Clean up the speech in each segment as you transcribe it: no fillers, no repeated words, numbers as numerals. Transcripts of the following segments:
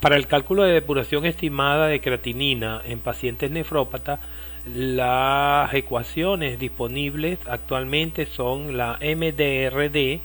Para el cálculo de depuración estimada de creatinina en pacientes nefrópatas, las ecuaciones disponibles actualmente son la MDRD,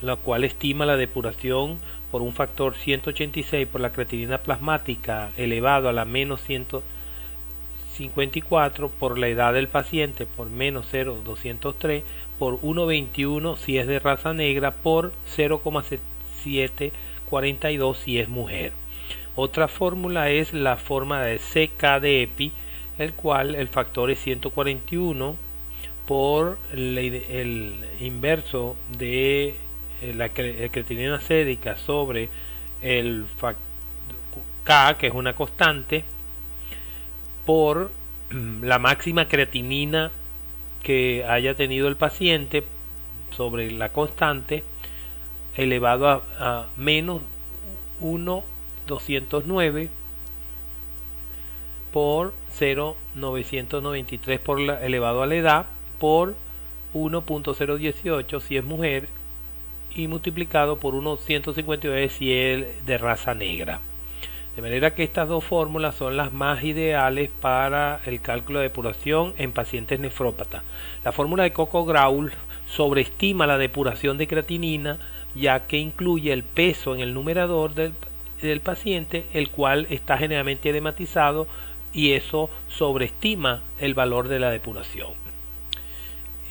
la cual estima la depuración por un factor 186 por la creatinina plasmática elevado a la menos 154 por la edad del paciente por menos 0,203 por 1,21 si es de raza negra por 0,742 si es mujer. Otra fórmula es la forma de CK de EPI, el cual el factor es 141 por el inverso de la creatinina sérica sobre el K, que es una constante, por la máxima creatinina que haya tenido el paciente sobre la constante elevado a menos 1,209 por 0,993 por elevado a la edad por 1,018 si es mujer y multiplicado por 1,159 si es de raza negra. De manera que estas dos fórmulas son las más ideales para el cálculo de depuración en pacientes nefrópatas. La fórmula de Coco-Graull sobreestima la depuración de creatinina, ya que incluye el peso en el numerador del paciente, el cual está generalmente edematizado, y eso sobreestima el valor de la depuración.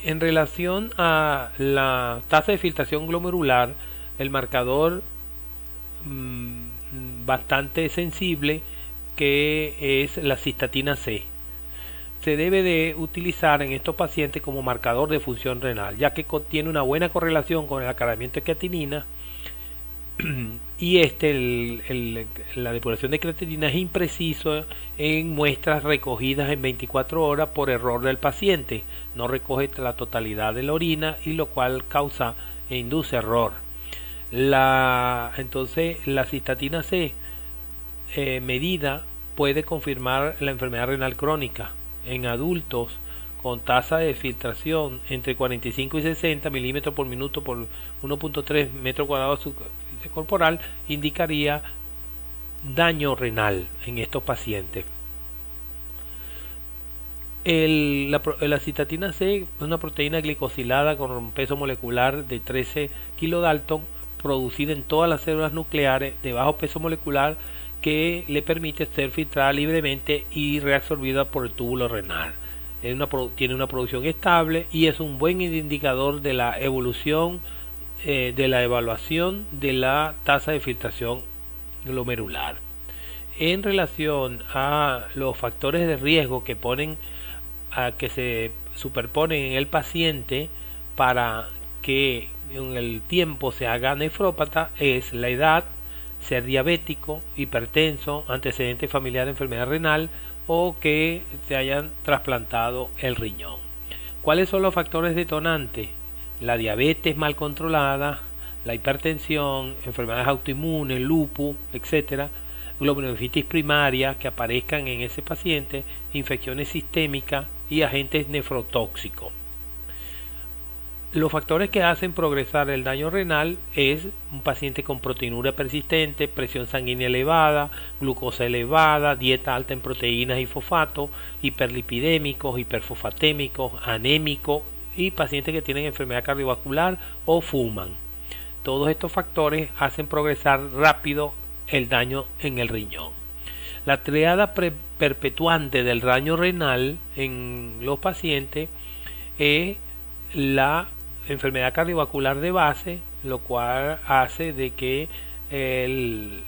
En relación a la tasa de filtración glomerular, el marcador bastante sensible, que es la cistatina C, se debe de utilizar en estos pacientes como marcador de función renal, ya que contiene una buena correlación con el aclaramiento de creatinina y la depuración de creatinina es impreciso en muestras recogidas en 24 horas por error del paciente. No recoge la totalidad de la orina, y lo cual causa e induce error. Entonces la cistatina C medida puede confirmar la enfermedad renal crónica en adultos con tasa de filtración entre 45 y 60 milímetros por minuto por 1,3 metros cuadrados de superficie corporal. Indicaría daño renal en estos pacientes. La cistatina C es una proteína glicosilada con un peso molecular de 13 kilodalton, producida en todas las células nucleares de bajo peso molecular, que le permite ser filtrada libremente y reabsorbida por el túbulo renal. Tiene una producción estable y es un buen indicador de la evolución de la evaluación de la tasa de filtración glomerular. En relación a los factores de riesgo que se superponen en el paciente para que en el tiempo se haga nefrópata, es la edad, ser diabético, hipertenso, antecedente familiar de enfermedad renal o que se hayan trasplantado el riñón. ¿Cuáles son los factores detonantes? La diabetes mal controlada, la hipertensión, enfermedades autoinmunes, lupus, etcétera, glomerulonefritis primaria que aparezcan en ese paciente, infecciones sistémicas y agentes nefrotóxicos. Los factores que hacen progresar el daño renal es un paciente con proteinuria persistente, presión sanguínea elevada, glucosa elevada, dieta alta en proteínas y fosfato, hiperlipidémicos, hiperfosfatémicos, anémicos y pacientes que tienen enfermedad cardiovascular o fuman. Todos estos factores hacen progresar rápido el daño en el riñón. La triada perpetuante del daño renal en los pacientes es la enfermedad cardiovascular de base, lo cual hace de que el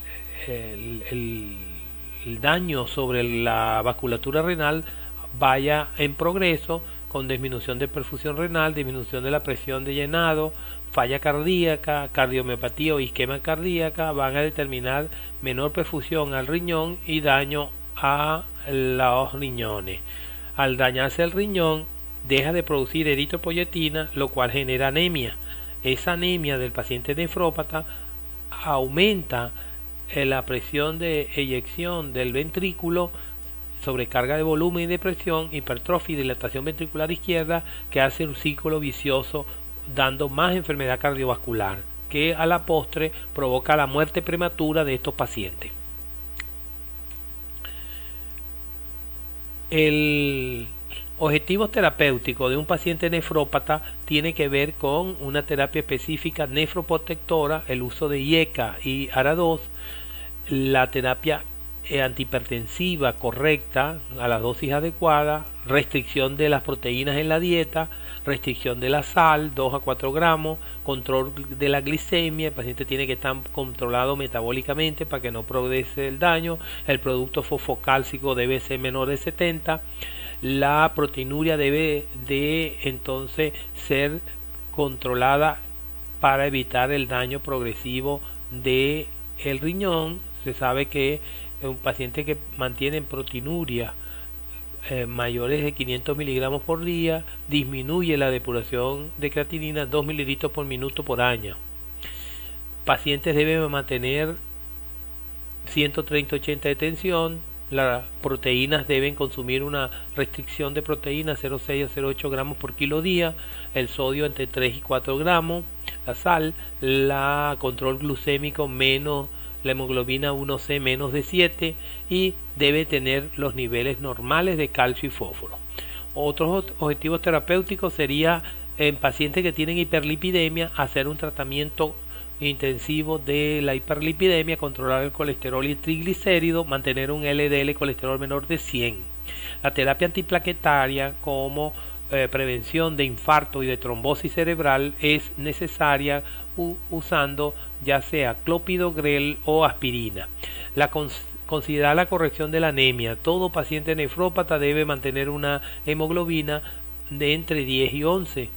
daño sobre la vasculatura renal vaya en progreso, con disminución de perfusión renal, disminución de la presión de llenado, falla cardíaca, cardiomiopatía o isquemia cardíaca. Van a determinar menor perfusión al riñón y daño a los riñones. Al dañarse el riñón, deja de producir eritropoyetina, lo cual genera anemia. Esa anemia del paciente nefrópata aumenta la presión de eyección del ventrículo, sobrecarga de volumen y de presión, hipertrofia y dilatación ventricular izquierda, que hace un círculo vicioso, dando más enfermedad cardiovascular, que a la postre provoca la muerte prematura de estos pacientes. El objetivo terapéutico de un paciente nefrópata tiene que ver con una terapia específica nefroprotectora, el uso de IECA y ARA2, la terapia antihipertensiva correcta a la dosis adecuada, restricción de las proteínas en la dieta, restricción de la sal, 2 a 4 gramos, control de la glicemia, el paciente tiene que estar controlado metabólicamente para que no progrese el daño, el producto fosfocálcico debe ser menor de 70, la proteinuria debe de entonces ser controlada para evitar el daño progresivo de el riñón. Se sabe que un paciente que mantiene proteinuria mayores de 500 miligramos por día disminuye la depuración de creatinina 2 mililitros por minuto por año. Pacientes deben mantener 130-80 de tensión. Las proteínas deben consumir una restricción de proteínas 0,6 a 0,8 gramos por kilo día, el sodio entre 3 y 4 gramos, la sal, la control glucémico menos la hemoglobina 1C menos de 7 y debe tener los niveles normales de calcio y fósforo. Otros objetivos terapéuticos sería en pacientes que tienen hiperlipidemia hacer un tratamiento intensivo de la hiperlipidemia, controlar el colesterol y el triglicérido, mantener un LDL colesterol menor de 100. La terapia antiplaquetaria como prevención de infarto y de trombosis cerebral es necesaria usando ya sea clopidogrel o aspirina. Considerar la corrección de la anemia. Todo paciente nefrópata debe mantener una hemoglobina de entre 10 y 11.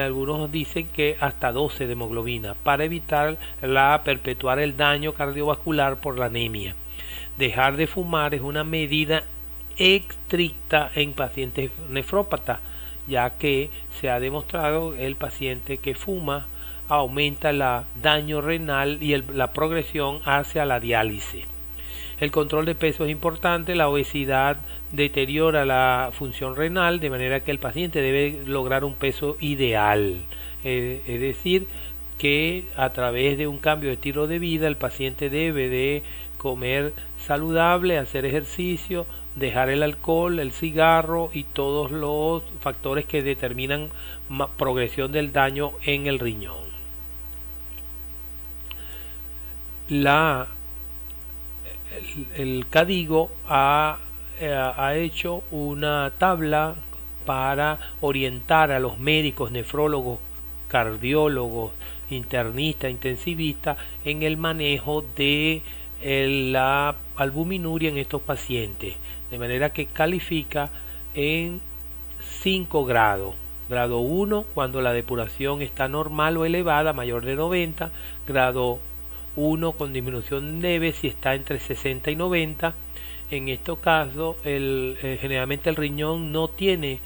Algunos dicen que hasta 12 de hemoglobina para evitar perpetuar el daño cardiovascular por la anemia. Dejar de fumar es una medida estricta en pacientes nefrópatas, ya que se ha demostrado el paciente que fuma aumenta el daño renal y la progresión hacia la diálisis. El control de peso es importante, la obesidad deteriora la función renal, de manera que el paciente debe lograr un peso ideal. Es decir, que a través de un cambio de estilo de vida el paciente debe de comer saludable, hacer ejercicio, dejar el alcohol, el cigarro y todos los factores que determinan progresión del daño en el riñón. El CADIGO ha hecho una tabla para orientar a los médicos, nefrólogos, cardiólogos, internistas, intensivistas en el manejo de la albuminuria en estos pacientes, de manera que califica en 5 grados. Grado 1 cuando la depuración está normal o elevada, mayor de 90, grado 1 con disminución leve si está entre 60 y 90. En estos casos generalmente el riñón no tiene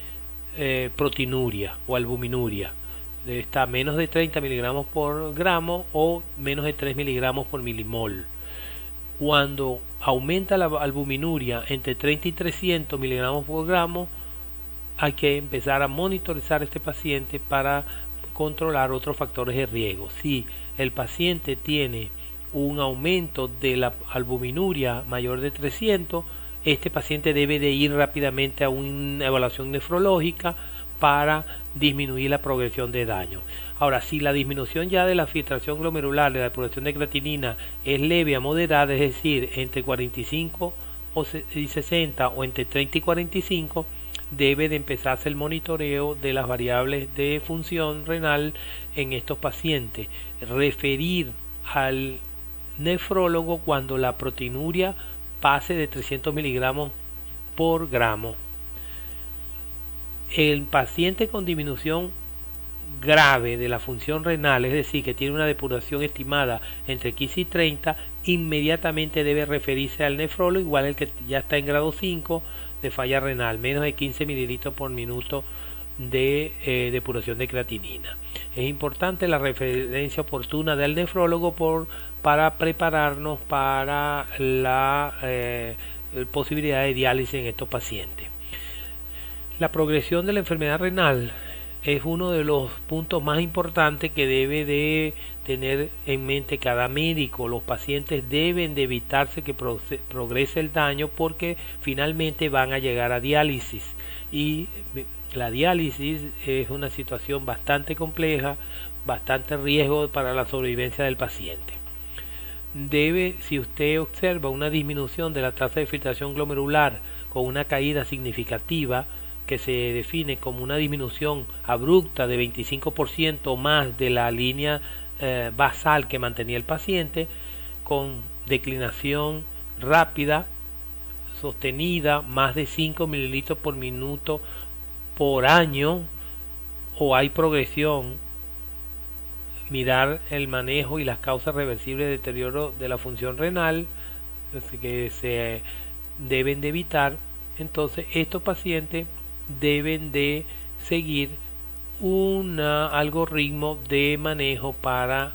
proteinuria o albuminuria, está a menos de 30 miligramos por gramo o menos de 3 miligramos por milimol. Cuando aumenta la albuminuria entre 30 y 300 miligramos por gramo, hay que empezar a monitorizar a este paciente para controlar otros factores de riesgo. Si el paciente tiene un aumento de la albuminuria mayor de 300, este paciente debe de ir rápidamente a una evaluación nefrológica para disminuir la progresión de daño. Ahora, si la disminución ya de la filtración glomerular, de la depuración de creatinina es leve a moderada, es decir, entre 45 y 60 o entre 30 y 45, debe de empezarse el monitoreo de las variables de función renal en estos pacientes. Referir al nefrólogo cuando la proteinuria pase de 300 miligramos por gramo. El paciente con disminución grave de la función renal, es decir, que tiene una depuración estimada entre 15 y 30, inmediatamente debe referirse al nefrólogo, igual el que ya está en grado 5 de falla renal, menos de 15 mililitros por minuto de depuración de creatinina. Es importante la referencia oportuna del nefrólogo para prepararnos para la posibilidad de diálisis en estos pacientes. La progresión de la enfermedad renal es uno de los puntos más importantes que debe de tener en mente cada médico. Los pacientes deben de evitarse que progrese el daño, porque finalmente van a llegar a diálisis, y la diálisis es una situación bastante compleja, bastante riesgo para la sobrevivencia del paciente. Si usted observa una disminución de la tasa de filtración glomerular con una caída significativa, que se define como una disminución abrupta de 25% más de la línea basal que mantenía el paciente, con declinación rápida, sostenida, más de 5 mililitros por minuto por año, o hay progresión, mirar el manejo y las causas reversibles de deterioro de la función renal, que se deben de evitar. Entonces estos pacientes deben de seguir un algoritmo de manejo para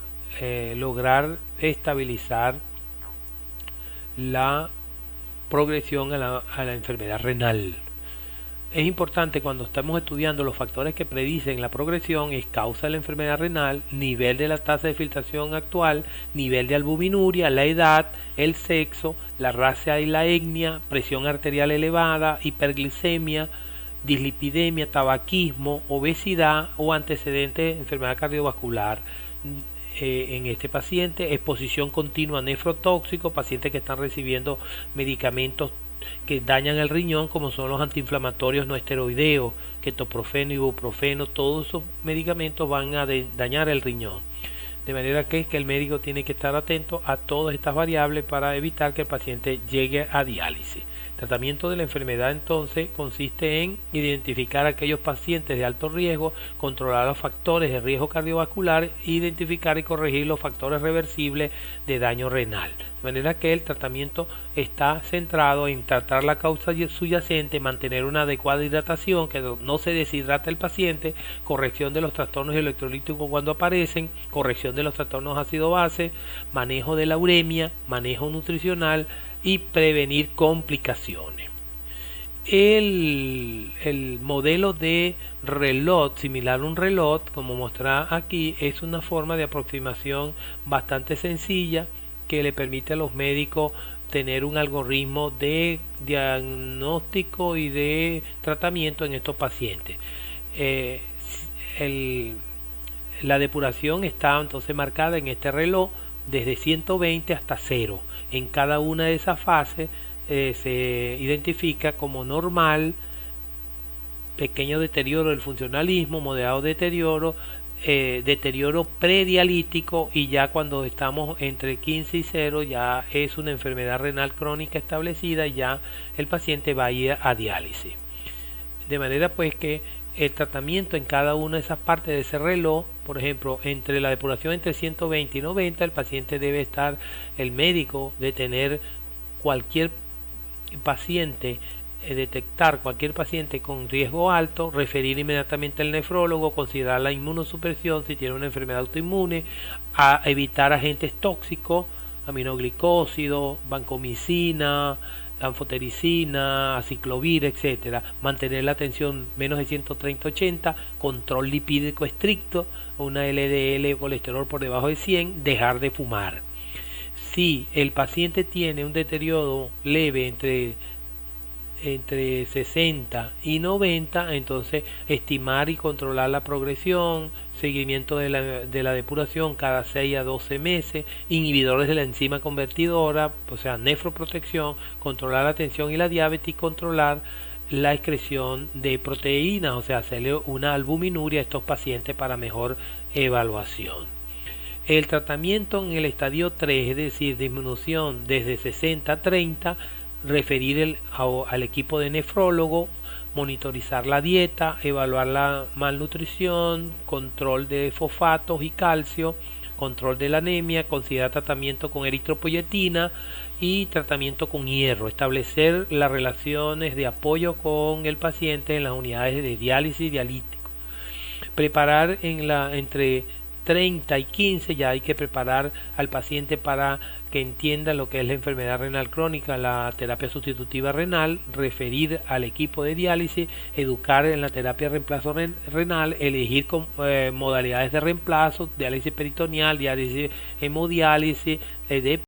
lograr estabilizar la progresión a la enfermedad renal. Es importante, cuando estamos estudiando los factores que predicen la progresión, es causa de la enfermedad renal, nivel de la tasa de filtración actual, nivel de albuminuria, la edad, el sexo, la raza y la etnia, presión arterial elevada, hiperglicemia, dislipidemia, tabaquismo, obesidad o antecedentes de enfermedad cardiovascular. En este paciente, exposición continua a nefrotóxico, pacientes que están recibiendo medicamentos que dañan el riñón, como son los antiinflamatorios no esteroideos, ketoprofeno, ibuprofeno. Todos esos medicamentos van a dañar el riñón, de manera que el médico tiene que estar atento a todas estas variables para evitar que el paciente llegue a diálisis. Tratamiento de la enfermedad entonces consiste en identificar a aquellos pacientes de alto riesgo, controlar los factores de riesgo cardiovascular, identificar y corregir los factores reversibles de daño renal. De manera que el tratamiento está centrado en tratar la causa subyacente, mantener una adecuada hidratación, que no se deshidrate el paciente, corrección de los trastornos electrolíticos cuando aparecen, corrección de los trastornos ácido-base, manejo de la uremia, manejo nutricional y prevenir complicaciones. El modelo de reloj, similar a un reloj, como mostrará aquí, es una forma de aproximación bastante sencilla que le permite a los médicos tener un algoritmo de diagnóstico y de tratamiento en estos pacientes. La depuración está entonces marcada en este reloj desde 120 hasta 0. En cada una de esas fases se identifica como normal, pequeño deterioro del funcionalismo, moderado deterioro, deterioro predialítico, y ya cuando estamos entre 15 y 0 ya es una enfermedad renal crónica establecida y ya el paciente va a ir a diálisis. De manera pues que el tratamiento en cada una de esas partes de ese reloj, por ejemplo, entre la depuración entre 120 y 90, el paciente debe estar, el médico, de tener cualquier paciente, detectar cualquier paciente con riesgo alto, referir inmediatamente al nefrólogo, considerar la inmunosupresión si tiene una enfermedad autoinmune, a evitar agentes tóxicos, aminoglicósidos, vancomicina, anfotericina, aciclovir, etcétera. Mantener la tensión menos de 130/80, control lipídico estricto, una LDL colesterol por debajo de 100, dejar de fumar. Si el paciente tiene un deterioro leve entre 60 y 90, entonces estimar y controlar la progresión, seguimiento de la depuración cada 6 a 12 meses, inhibidores de la enzima convertidora, o sea, nefroprotección, controlar la tensión y la diabetes, y controlar la excreción de proteínas, o sea, hacerle una albuminuria a estos pacientes para mejor evaluación. El tratamiento en el estadio 3, es decir, disminución desde 60 a 30, referir al equipo de nefrólogo, monitorizar la dieta, evaluar la malnutrición, control de fosfatos y calcio, control de la anemia, considerar tratamiento con eritropoyetina y tratamiento con hierro, establecer las relaciones de apoyo con el paciente en las unidades de diálisis y dialítico, preparar entre 30 y 15 ya hay que preparar al paciente para que entienda lo que es la enfermedad renal crónica, la terapia sustitutiva renal, referir al equipo de diálisis, educar en la terapia de reemplazo renal, elegir modalidades de reemplazo, diálisis peritoneal, diálisis hemodiálisis, de